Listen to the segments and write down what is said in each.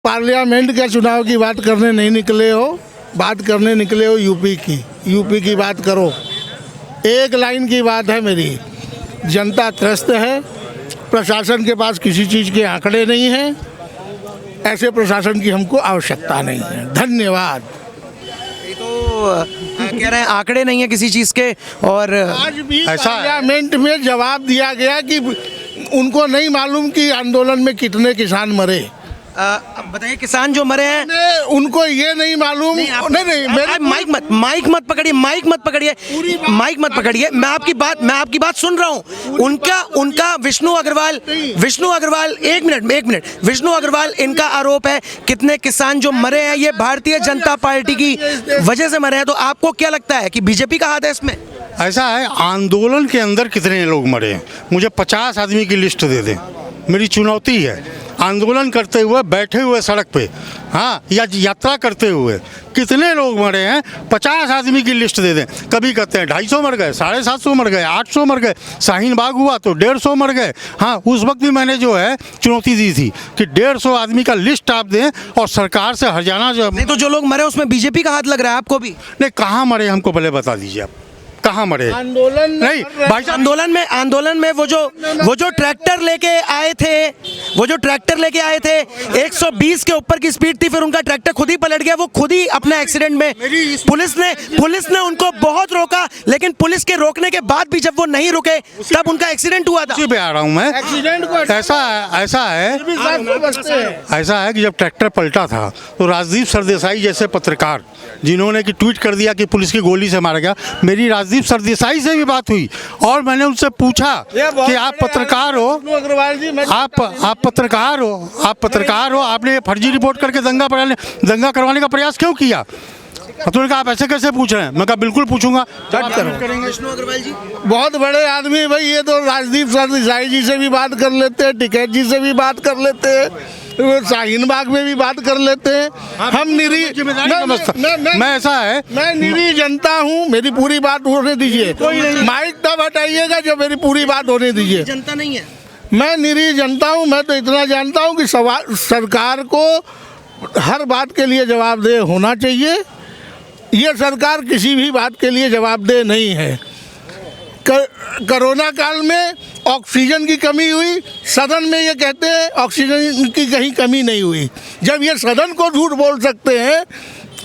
Parliament के चुनाव की बात करने नहीं निकले हो, बात करने निकले हो यूपी की बात करो। एक लाइन की बात है मेरी, जनता त्रस्त है, प्रशासन के पास किसी चीज़ के आंकड़े नहीं हैं, ऐसे प्रशासन की हमको आवश्यकता नहीं है। धन्यवाद। ये तो कह रहे हैं आंकड़े नहीं है किसी चीज़ के, और आज भी पार्लियामेंट में जवाब दिया गया कि उनको नहीं मालूम कि आंदोलन में कितने किसान मरे। अब बताइए, किसान जो मरे हैं उनको ये नहीं मालूम। माइक मत पकड़िए, मैं आपकी बात सुन रहा हूँ। उनका विष्णु अग्रवाल, एक मिनट, विष्णु अग्रवाल, इनका आरोप है कितने किसान जो मरे हैं ये भारतीय जनता पार्टी की वजह से मरे हैं। तो आपको क्या लगता है कि बीजेपी का हाथ है इसमें? ऐसा है, आंदोलन के अंदर कितने लोग मरे हैं, मुझे 50 आदमी की लिस्ट दे दें। मेरी चुनौती है, आंदोलन करते हुए, बैठे हुए सड़क पे, हाँ, या यात्रा करते हुए कितने लोग मरे हैं, 50 आदमी की लिस्ट दे दें। कभी कहते हैं 250 मर गए, 750 मर गए, 800 मर गए, शाहीन बाग हुआ तो 150 मर गए। हाँ, उस वक्त भी मैंने जो है चुनौती दी थी कि 150 आदमी का लिस्ट आप दें और सरकार से हरजाना जो नहीं, तो जो लोग मरे उसमें बीजेपी का हाथ लग रहा है आपको भी? नहीं, कहाँ मरे हमको पहले बता दीजिए आप, कहाँ मरे? आंदोलन नहीं भाई, आंदोलन में वो जो ट्रैक्टर लेके आए थे 120 के ऊपर की स्पीड थी, फिर उनका ट्रैक्टर खुद ही पलट गया, वो खुद ही अपने एक्सीडेंट में, पुलिस ने उनको बहुत रोका, लेकिन पुलिस के रोकने के बाद भी जब वो नहीं रुके तब उनका एक्सीडेंट हुआ था। उसी पे आ रहा हूँ मैं। ऐसा है कि जब ट्रैक्टर पलटा था तो राजदीप सरदेसाई जैसे पत्रकार जिन्होंने कि ट्वीट कर दिया कि पुलिस की गोली से मारा गया, मेरी राजदीप सरदेसाई से भी बात हुई और मैंने उनसे पूछा कि आप पत्रकार हो, आप पत्रकार हो, आपने फर्जी रिपोर्ट करके दंगा करवाने का प्रयास क्यों किया? तो उन्होंने कहा आप ऐसे कैसे पूछ रहे हैं? मैं कहा बिल्कुल पूछूंगा। विष्णु अग्रवाल जी बहुत बड़े आदमी भाई, ये तो राजदीप सरदेसाई जी से भी बात कर लेते हैं, टिकैत जी से भी बात कर लेते हैं, शाहीन बाग में भी बात कर लेते हैं। हम निरी मैं निरी जनता हूँ, मेरी पूरी बात होने दीजिए। माइक तब हटाइएगा जो मेरी पूरी बात होने दीजिए। जनता नहीं है, मैं निरी जनता हूँ। मैं तो इतना जानता हूँ कि सरकार को हर बात के लिए जवाबदेह होना चाहिए। ये सरकार किसी भी बात के लिए जवाबदेह नहीं है। कोरोना काल में ऑक्सीजन की कमी हुई, सदन में ये कहते हैं ऑक्सीजन की कहीं कमी नहीं हुई। जब ये सदन को झूठ बोल सकते हैं,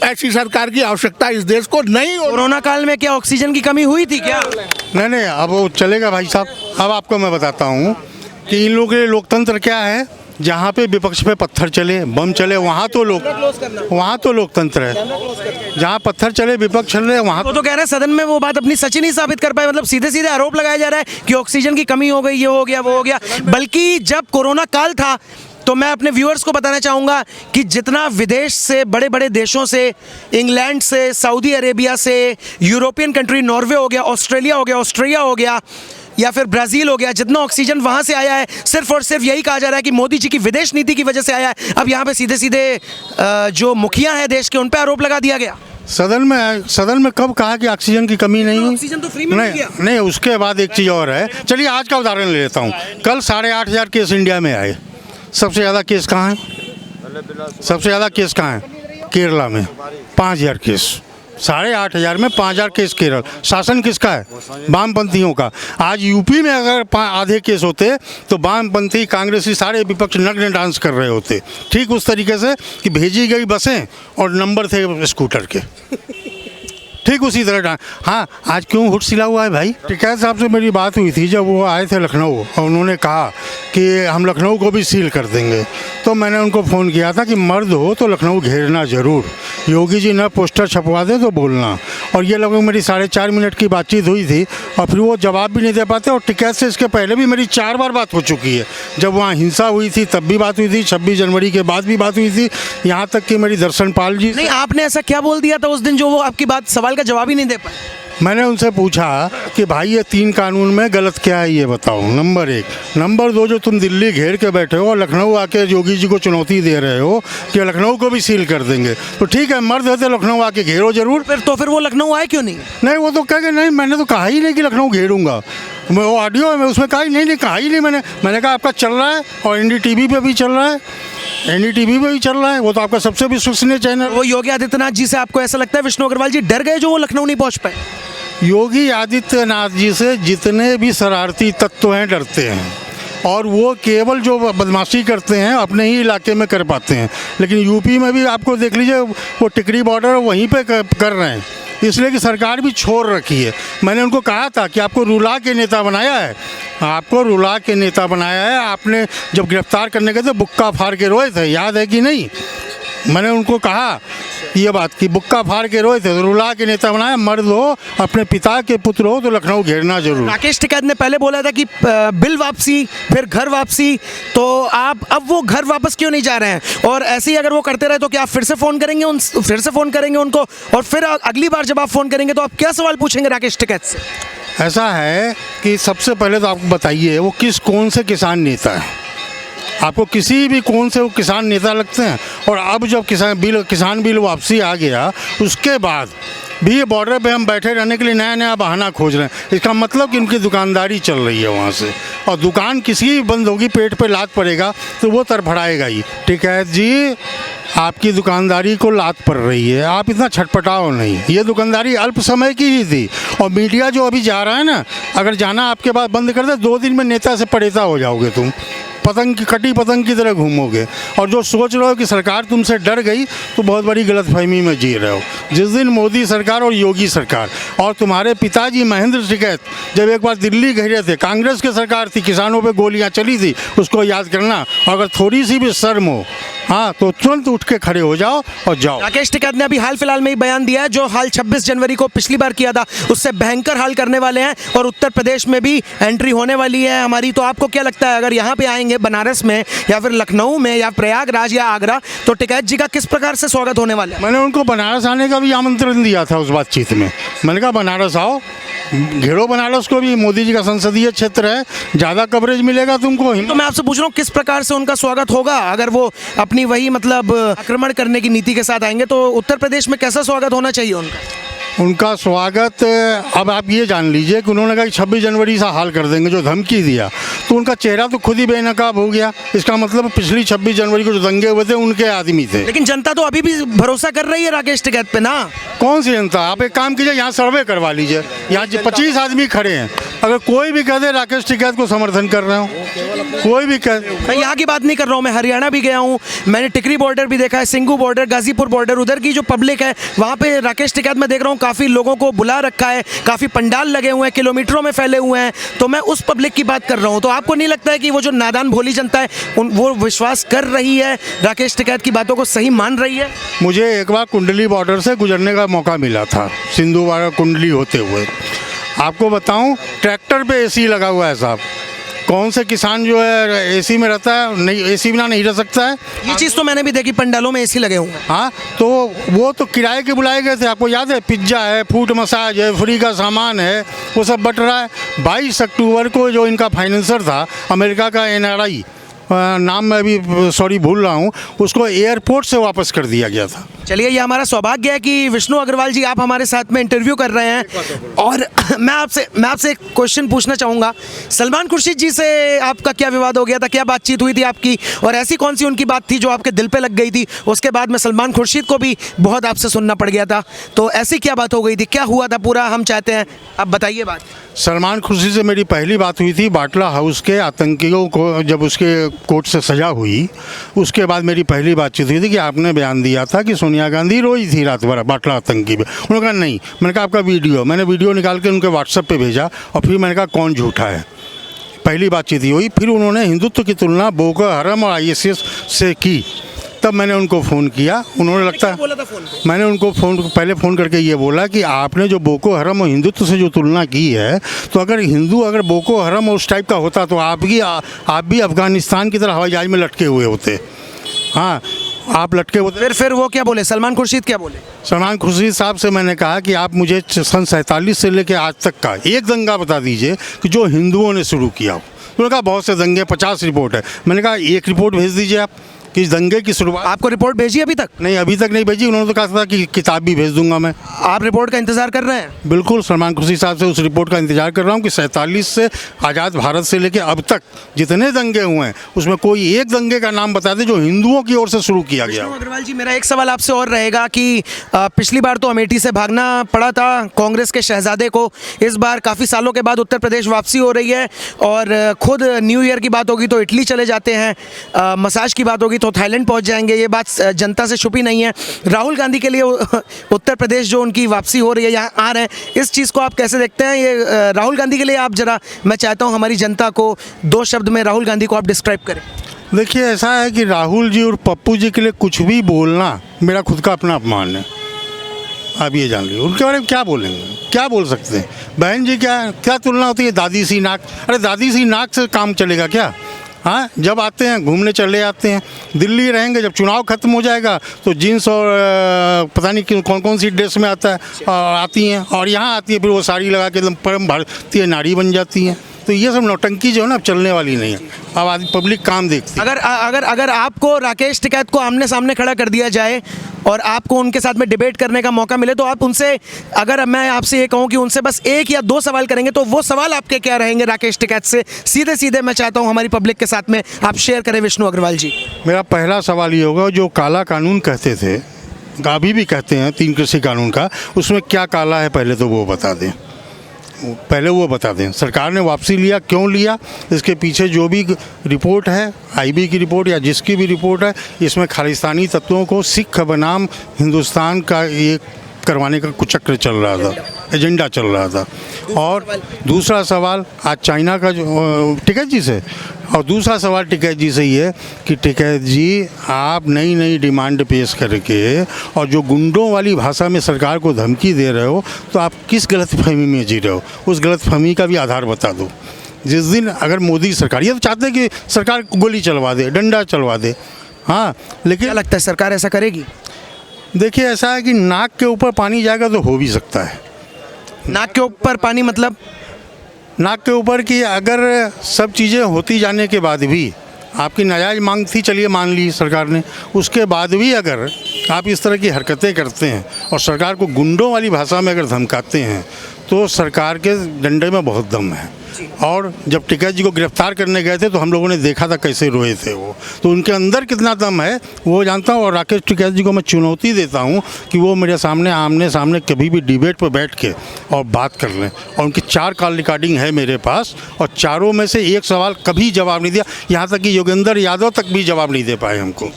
ऐसी सरकार की आवश्यकता इस देश को नहीं। कोरोना काल में क्या ऑक्सीजन की कमी हुई थी क्या? नहीं, अब वो चलेगा भाई साहब। अब आपको मैं बताता हूँ कि इन लोगों के लिए लोकतंत्र क्या है। जहाँ पे विपक्ष पे पत्थर चले, बम चले, वहाँ तो लोकतंत्र है। जहाँ पत्थर चले, विपक्ष चले, वहाँ वो तो कह रहे हैं सदन में वो बात अपनी सच ही नहीं साबित कर पाए। मतलब सीधे सीधे आरोप लगाया जा रहा है कि ऑक्सीजन की कमी हो गई, ये हो गया, वो हो गया। बल्कि जब कोरोना काल था तो मैं अपने व्यूअर्स को बताना चाहूँगा कि जितना विदेश से, बड़े बड़े देशों से, इंग्लैंड से, सऊदी अरेबिया से, यूरोपियन कंट्री, नॉर्वे हो गया, ऑस्ट्रेलिया हो गया या फिर ब्राज़ील हो गया, जितना ऑक्सीजन वहाँ से आया है, सिर्फ और सिर्फ यही कहा जा रहा है कि मोदी जी की विदेश नीति की वजह से आया है। अब यहाँ पे सीधे सीधे जो मुखिया हैं देश के, उन पे आरोप लगा दिया गया। सदन में कब कहा कि ऑक्सीजन की कमी नहीं? ऑक्सीजन तो फ्री में मिल गया। नहीं, उसके बाद एक चीज़ और है। चलिए आज का उदाहरण ले लेता हूँ। कल 8,500 केस इंडिया में आए। सबसे ज़्यादा केस कहाँ है? केरला में 5,000 केस। 8,500 में 5,000 केस केरल। शासन किसका है? वामपंथियों का। आज यूपी में अगर आधे केस होते तो वामपंथी, कांग्रेसी, सारे विपक्ष नग्न डांस कर रहे होते। ठीक उस तरीके से कि भेजी गई बसें और नंबर थे स्कूटर के, ठीक उसी तरह। हाँ, आज क्यों हुट सिला हुआ है भाई? टिकैत साहब से मेरी बात हुई थी जब वो आए थे लखनऊ, और उन्होंने कहा कि हम लखनऊ को भी सील कर देंगे। तो मैंने उनको फ़ोन किया था कि मर्द हो तो लखनऊ घेरना ज़रूर, योगी जी न पोस्टर छपवा दे तो बोलना। और ये लगभग मेरी 4.5 मिनट की बातचीत हुई थी और फिर वो जवाब भी नहीं दे पाते। और टिकैत से इसके पहले भी मेरी 4 बार बात हो चुकी है। जब वहाँ हिंसा हुई थी तब भी बात हुई थी, 26 जनवरी के बाद भी बात हुई थी, यहाँ तक कि मेरी दर्शन पाल जी। नहीं, आपने ऐसा क्या बोल दिया था उस दिन जो वो आपकी बात, सवाल का जवाब ही नहीं दे पाए? मैंने उनसे पूछा कि भाई ये 3 कानून में गलत क्या है ये बताओ, नंबर 1। नंबर 2, जो तुम दिल्ली घेर के बैठे हो और लखनऊ आके योगी जी को चुनौती दे रहे हो कि लखनऊ को भी सील कर देंगे, तो ठीक है, मर्द है तो लखनऊ आके घेरो जरूर। फिर वो लखनऊ आए क्यों नहीं? नहीं, वो तो कह के नहीं, मैंने तो कहा ही नहीं कि लखनऊ घेरूंगा। वो ऑडियो है, उसमें कहा ही नहीं, मैंने कहा आपका चल रहा है और NDTV पे भी चल रहा है। NDTV पे भी चल रहा है, वो तो आपका सबसे विश्वसनीय चैनल। वो योगी आदित्यनाथ जी से आपको ऐसा लगता है विष्णु अग्रवाल जी डर गए जो वो लखनऊ नहीं पहुंच पाए? योगी आदित्यनाथ जी से जितने भी शरारती तत्व हैं डरते हैं, और वो केवल जो बदमाशी करते हैं अपने ही इलाके में कर पाते हैं। लेकिन यूपी में भी आपको देख लीजिए, वो टिकरी बॉर्डर वहीं पे कर रहे हैं, इसलिए कि सरकार भी छोड़ रखी है। मैंने उनको कहा था कि आपको रुला के नेता बनाया है, आपको रुला के नेता बनाया है। आपने जब गिरफ्तार करने गए थे बुक्का फाड़ के रोए थे, याद है कि नहीं? मैंने उनको कहा ये बात कि बुक्का फाड़ के रोए थे, तो रुला के नेता बनाया। मर्द हो, अपने पिता के पुत्र हो, तो लखनऊ घेरना जरूर। राकेश टिकैत ने पहले बोला था कि बिल वापसी फिर घर वापसी, तो आप अब वो घर वापस क्यों नहीं जा रहे हैं? और ऐसे ही अगर वो करते रहे तो क्या आप फिर से फ़ोन करेंगे उनको, और फिर अगली बार जब आप फ़ोन करेंगे तो आप क्या सवाल पूछेंगे राकेश टिकैत से? ऐसा है कि सबसे पहले तो आपको बताइए वो कौन से किसान नेता है, आपको किसी भी कौन से वो किसान नेता लगते हैं? और अब जब किसान बिल वापसी आ गया, उसके बाद भी ये बॉर्डर पे हम बैठे रहने के लिए नया नया बहाना खोज रहे हैं। इसका मतलब कि उनकी दुकानदारी चल रही है वहाँ से, और दुकान किसी भी बंद होगी, पेट पे लात पड़ेगा तो वो तड़फड़ाएगा ही। टिकैत जी, आपकी दुकानदारी को लात पड़ रही है, आप इतना छटपटाओ नहीं। ये दुकानदारी अल्प समय की ही थी, और मीडिया जो अभी जा रहा है ना, अगर जाना आपके बाद बंद कर दे, 2 दिन में नेता से परेता हो जाओगे तुम, कटी पतंग की तरह घूमोगे। और जो सोच रहे हो कि सरकार तुमसे डर गई, तो बहुत बड़ी गलतफहमी में जी रहे हो। जिस दिन मोदी सरकार और योगी सरकार और तुम्हारे पिताजी महेंद्र टिकैत जब एक बार दिल्ली गए थे, कांग्रेस की सरकार थी, किसानों पे गोलियां चली थी, उसको याद करना। अगर थोड़ी सी भी शर्म हो, हाँ, तो तुरंत उठ के खड़े हो जाओ और जाओ। राकेश टिकैत ने अभी हाल फिलहाल में ही बयान दिया है, जो हाल 26 जनवरी को पिछली बार किया था उससे भयंकर हाल करने वाले हैं, और उत्तर प्रदेश में भी एंट्री होने वाली है हमारी। तो आपको क्या लगता है, अगर यहाँ पे आएंगे बनारस में या फिर लखनऊ में या प्रयागराज या आगरा, तो टिकैत जी का किस प्रकार से स्वागत होने वाला है? मैंने उनको बनारस आने का भी आमंत्रण दिया था उस बातचीत में। मैंने कहा बनारस आओ, घेरो बनारस को भी, मोदी जी का संसदीय क्षेत्र है, ज़्यादा कवरेज मिलेगा तुमको। तो मैं आपसे पूछ रहा हूँ किस प्रकार से उनका स्वागत होगा, अगर वो अपनी वही मतलब आक्रमण करने की नीति के साथ आएंगे, तो उत्तर प्रदेश में कैसा स्वागत होना चाहिए उनका? उनका स्वागत, अब आप ये जान लीजिए कि उन्होंने कहा कि 26 जनवरी से हाल कर देंगे, जो धमकी दिया, तो उनका चेहरा तो खुद ही बेनकाब हो गया। इसका मतलब पिछली 26 जनवरी को जो दंगे हुए थे उनके आदमी थे। लेकिन जनता तो अभी भी भरोसा कर रही है राकेश टिकैत पे ना। कौन सी जनता? आप एक काम कीजिए, यहाँ सर्वे करवा लीजिए, यहाँ 25 आदमी खड़े हैं, अगर कोई भी कह दे राकेश टिकैत को समर्थन कर रहे हो, कोई भी कह। मैं यहाँ की बात नहीं कर रहा हूँ, मैं हरियाणा भी गया हूँ, मैंने टिकरी बॉर्डर भी देखा है, सिंगू बॉर्डर, गाजीपुर बॉर्डर, उधर की जो पब्लिक है वहाँ पे राकेश टिकैत मैं देख रहा हूँ काफ़ी लोगों को बुला रखा है, काफ़ी पंडाल लगे हुए हैं, किलोमीटरों में फैले हुए हैं। तो मैं उस पब्लिक की बात कर रहा हूँ। तो आपको नहीं लगता है कि वो जो नादान भोली जनता है वो विश्वास कर रही है, राकेश टिकैत की बातों को सही मान रही है? मुझे एक बार कुंडली बॉर्डर से गुजरने का मौका मिला था, सिंधुवाड़ा कुंडली होते हुए। आपको बताऊं, ट्रैक्टर पे एसी लगा हुआ है साहब। कौन से किसान जो है एसी में रहता है? नहीं, एसी बिना नहीं रह सकता है। ये चीज़ तो मैंने भी देखी, पंडालों में एसी लगे हुए हैं। हाँ, तो वो तो किराए के बुलाए गए थे। आपको याद है, पिज्ज़ा है, फूड मसाज है, फ्री का सामान है, वो सब बट रहा है। 22 अक्टूबर को जो इनका फाइनेंसर था, अमेरिका का NRI, नाम मैं अभी सॉरी भूल रहा हूँ, उसको एयरपोर्ट से वापस कर दिया गया था। चलिए, ये हमारा सौभाग्य है कि विष्णु अग्रवाल जी आप हमारे साथ में इंटरव्यू कर रहे हैं। और मैं आपसे एक क्वेश्चन पूछना चाहूँगा, सलमान खुर्शीद जी से आपका क्या विवाद हो गया था, क्या बातचीत हुई थी आपकी, और ऐसी कौन सी उनकी बात थी जो आपके दिल पे लग गई थी? उसके बाद में सलमान खुर्शीद को भी बहुत आपसे सुनना पड़ गया था, तो ऐसी क्या बात हो गई थी, क्या हुआ था पूरा हम चाहते हैं आप बताइए बात। सलमान खुर्शीद से मेरी पहली बात हुई थी बाटला हाउस के आतंकियों को जब उसके कोर्ट से सज़ा हुई, उसके बाद मेरी पहली बातचीत हुई थी कि आपने बयान दिया था कि सोनिया गांधी रोई थी रात भर बाटला आतंकी पे। उन्होंने कहा नहीं। मैंने कहा आपका वीडियो, मैंने वीडियो निकाल के उनके व्हाट्सएप पे भेजा, और फिर मैंने कहा कौन झूठा है। पहली बातचीत ही हुई। फिर उन्होंने हिंदुत्व की तुलना बोको हरम और ISIS से की, तब मैंने उनको फ़ोन किया। उन्होंने लगता है बोला था फोन पे? मैंने उनको पहले फ़ोन करके ये बोला कि आपने जो बोको हरम और हिंदुत्व से जो तुलना की है, तो अगर बोको हरम उस टाइप का होता तो आप भी अफ़गानिस्तान की तरह हवाई जहाज में लटके हुए होते। हाँ, आप लटके होते। फिर वो क्या बोले, सलमान खुर्शीद क्या बोले? सलमान खुर्शीद साहब से मैंने कहा कि आप मुझे सन 47 से लेकर आज तक का एक दंगा बता दीजिए कि जो हिंदुओं ने शुरू किया हो। उन्होंने कहा बहुत से दंगे, 50 रिपोर्ट है। मैंने कहा एक रिपोर्ट भेज दीजिए आप। कि इस दंगे की शुरुआत आपको रिपोर्ट भेजी अभी तक? नहीं, अभी तक नहीं भेजी। उन्होंने तो कहा था कि किताब भी भेज दूंगा मैं। आप रिपोर्ट का इंतजार कर रहे हैं? बिल्कुल सलमान खुर्शीद साहब से उस रिपोर्ट का इंतजार कर रहा हूँ कि 47 से आज़ाद भारत से लेकर अब तक जितने दंगे हुए हैं उसमें कोई एक दंगे का नाम बता दें जो हिंदुओं की ओर से शुरू किया गया हो। अग्रवाल जी, मेरा एक सवाल आपसे और रहेगा कि पिछली बार तो अमेठी से भागना पड़ा था कांग्रेस के शहजादे को, इस बार काफ़ी सालों के बाद उत्तर प्रदेश वापसी हो रही है और खुद न्यू ईयर की बात होगी तो इटली चले जाते हैं, मसाज की बात होगी तो थाईलैंड पहुंच जाएंगे। ये बात जनता से छुपी नहीं है। राहुल गांधी के लिए उत्तर प्रदेश जो उनकी वापसी हो रही है, यहाँ आ रहे हैं, इस चीज़ को आप कैसे देखते हैं? ये राहुल गांधी के लिए आप जरा, मैं चाहता हूँ हमारी जनता को 2 शब्द में राहुल गांधी को आप डिस्क्राइब करें। देखिए, ऐसा है कि राहुल जी और पप्पू जी के लिए कुछ भी बोलना मेरा खुद का अपना अपमान है। आप ये जान लीजिए, उनके बारे में क्या बोलेंगे, क्या बोल सकते हैं? बहन जी क्या तुलना होती है दादी सी नाक? अरे दादी सी नाक से काम चलेगा क्या? हाँ, जब आते हैं घूमने चले आते हैं, दिल्ली रहेंगे, जब चुनाव खत्म हो जाएगा तो जीन्स और पता नहीं कौन कौन सी ड्रेस में आती हैं और यहाँ आती है फिर वो साड़ी लगा के एकदम परम भारतीय नारी बन जाती हैं। तो ये सब नौटंकी जो है ना अब चलने वाली नहीं है। अब आदमी पब्लिक काम देखती है। अगर आपको राकेश टिकैत को आमने सामने खड़ा कर दिया जाए और आपको उनके साथ में डिबेट करने का मौका मिले तो आप उनसे, अगर मैं आपसे ये कहूँ कि उनसे बस 1 या 2 सवाल करेंगे तो वो सवाल आपके क्या रहेंगे राकेश टिकैत से? सीधे सीधे मैं चाहता हूँ हमारी पब्लिक के साथ में आप शेयर करें विष्णु अग्रवाल जी। मेरा पहला सवाल ये होगा, जो काला कानून कहते थे, अभी भी कहते हैं 3 कृषि कानून का, उसमें क्या काला है पहले तो वो बता दें। पहले वो बता दें सरकार ने वापसी लिया, क्यों लिया, इसके पीछे जो भी रिपोर्ट है, आईबी की रिपोर्ट या जिसकी भी रिपोर्ट है, इसमें खालिस्तानी तत्वों को सिख बनाम हिंदुस्तान का ये करवाने का कुचक्र चल रहा था, एजेंडा चल रहा था। और दूसरा सवाल आज चाइना का जो टिकैत जी से, और दूसरा सवाल टिकैत जी से ये कि टिकैत जी आप नई नई डिमांड पेश करके और जो गुंडों वाली भाषा में सरकार को धमकी दे रहे हो तो आप किस गलतफहमी में जी रहे हो? उस गलतफहमी का भी आधार बता दो। जिस दिन अगर मोदी सरकार, ये तो चाहते हैं कि सरकार गोली चलवा दे, डंडा चलवा दे, हाँ, लेकिन क्या लगता है सरकार ऐसा करेगी? देखिए, ऐसा है कि नाक के ऊपर पानी जाएगा तो हो भी सकता है। नाक के ऊपर पानी मतलब? नाक के ऊपर कि अगर सब चीज़ें होती जाने के बाद भी आपकी नाजायज़ मांग थी, चलिए मान ली सरकार ने, उसके बाद भी अगर आप इस तरह की हरकतें करते हैं और सरकार को गुंडों वाली भाषा में अगर धमकाते हैं तो सरकार के डंडे में बहुत दम है। और जब टिकैत जी को गिरफ्तार करने गए थे तो हम लोगों ने देखा था कैसे रोए थे वो, तो उनके अंदर कितना दम है वो जानता हूँ। और राकेश टिकैत जी को मैं चुनौती देता हूँ कि वो मेरे सामने आमने सामने कभी भी डिबेट पर बैठ के और बात कर लें। और उनकी 4 कॉल रिकॉर्डिंग है मेरे पास और चारों में से एक सवाल कभी जवाब नहीं दिया, यहाँ तक कि योगेंद्र यादव तक भी जवाब नहीं दे पाए हमको।